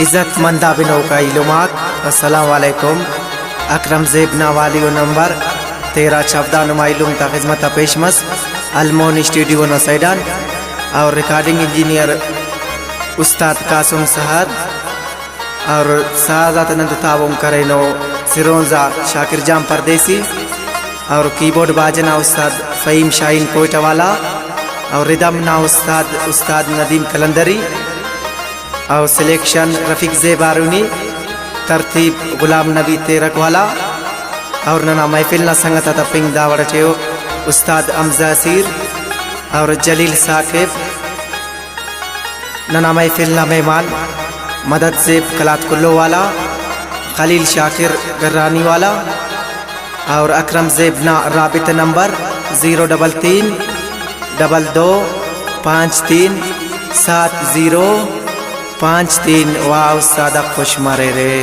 इज़्ज़तमंदा बिनो का इलुमात अस्सलाम वालेकुम। अकरम ज़ेब नावाली नंबर 13 14 नुमाइलुम ता खिदमत पेशमस अलमोन स्टूडियो न सैडान और रिकॉर्डिंग इंजीनियर उस्ताद कासुम सहर और सादात नंद तावुम करेनो सिरोंजा शाकिर जाम परदेसी और कीबोर्ड बाजना उस्ताद फ़हीम शाहीन कोयटावाला और रिदम ना उस्ताद नदीम कलंदरी और सिलेक्शन रफ़ीक ज़ेब बारूनी, तरतीब गुलाम नबी तेरकवाला और नना महफिल न संगत तपिंग दावड़ो उस्ताद अमजासीर और जलील साकिब। नना महफिल न मेहमान मदद ज़ेब कलात कुल्लो वाला, खलील शाकिर गर्रानी वाला और अकरम ज़ेब ना राबित नंबर 033 22 53 7053। वाह उस्ताद खुश मारे रे।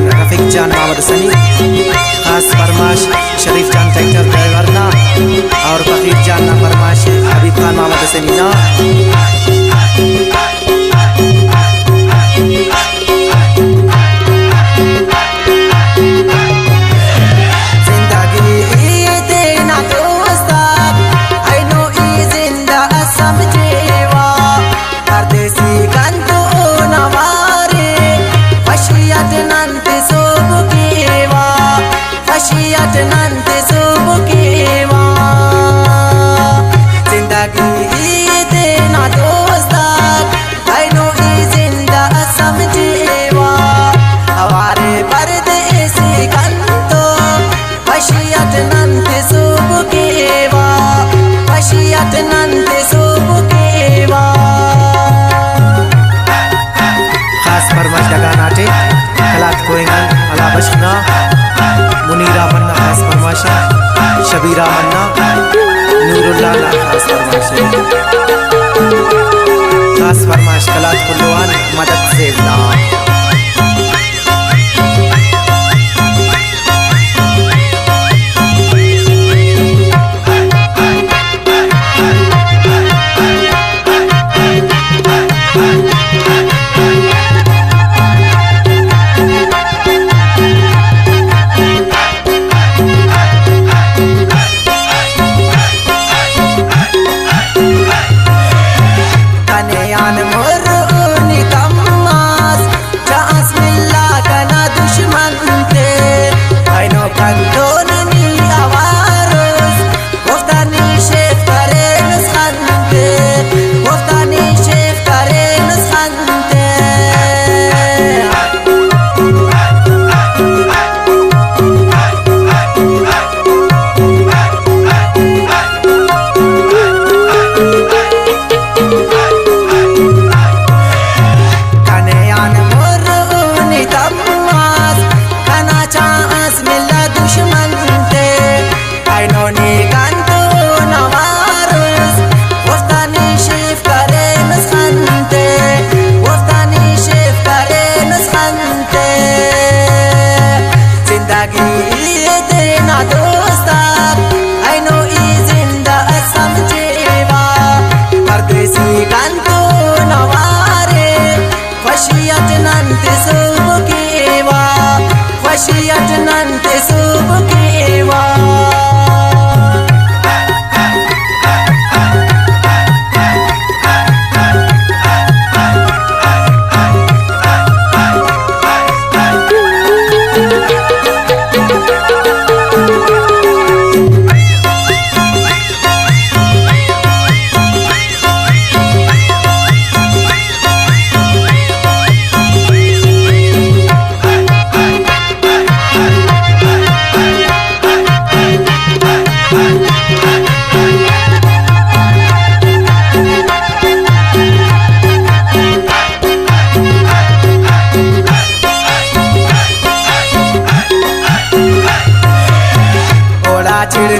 रफ़ीक जान मोहम्मद सनी खास फरमाश शरीफ जान ट्रैक्टर ड्राइवर ना और फकीर जान ना फरमाश हबीब खान मोहम्मद सनी ना। मुनीरा मन्ना खास फरमाशा, शबीरा मन्ना, नूरुल्लाह खास फरमाशा, खास फरमाश कलात कुल्लुआन मदद ज़ेब ना।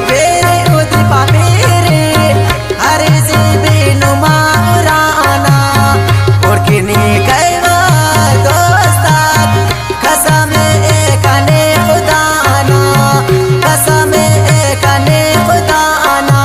तेरे उद पापेरे हरे जेबे नुमा उराना और किनी कैवा दोस्तार कसम कने खुदाना कसम कने खुदाना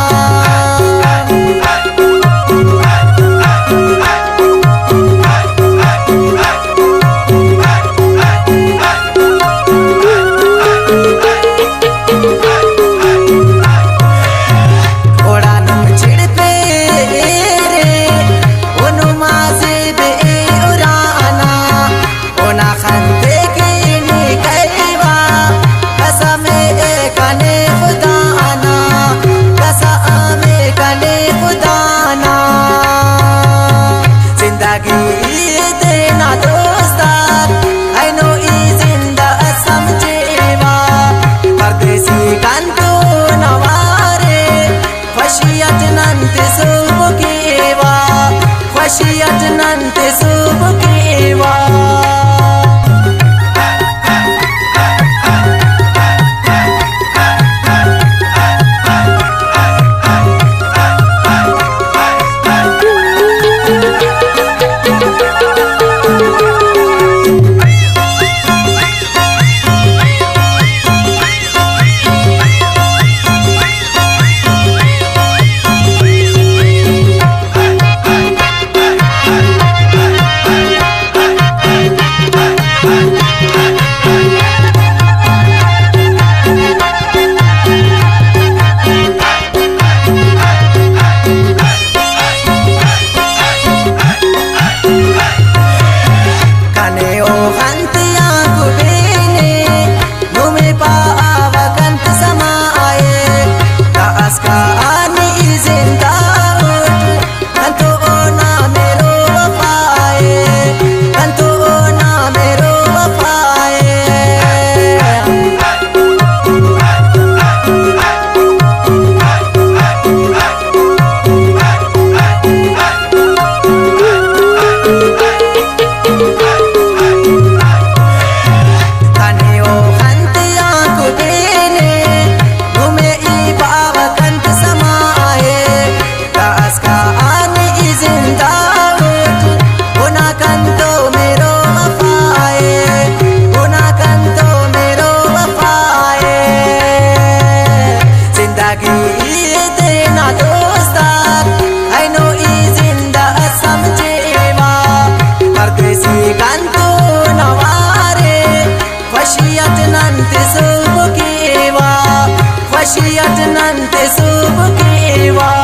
Khwashiyat nante sub kewa Khwashiyat nante sub kewa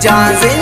John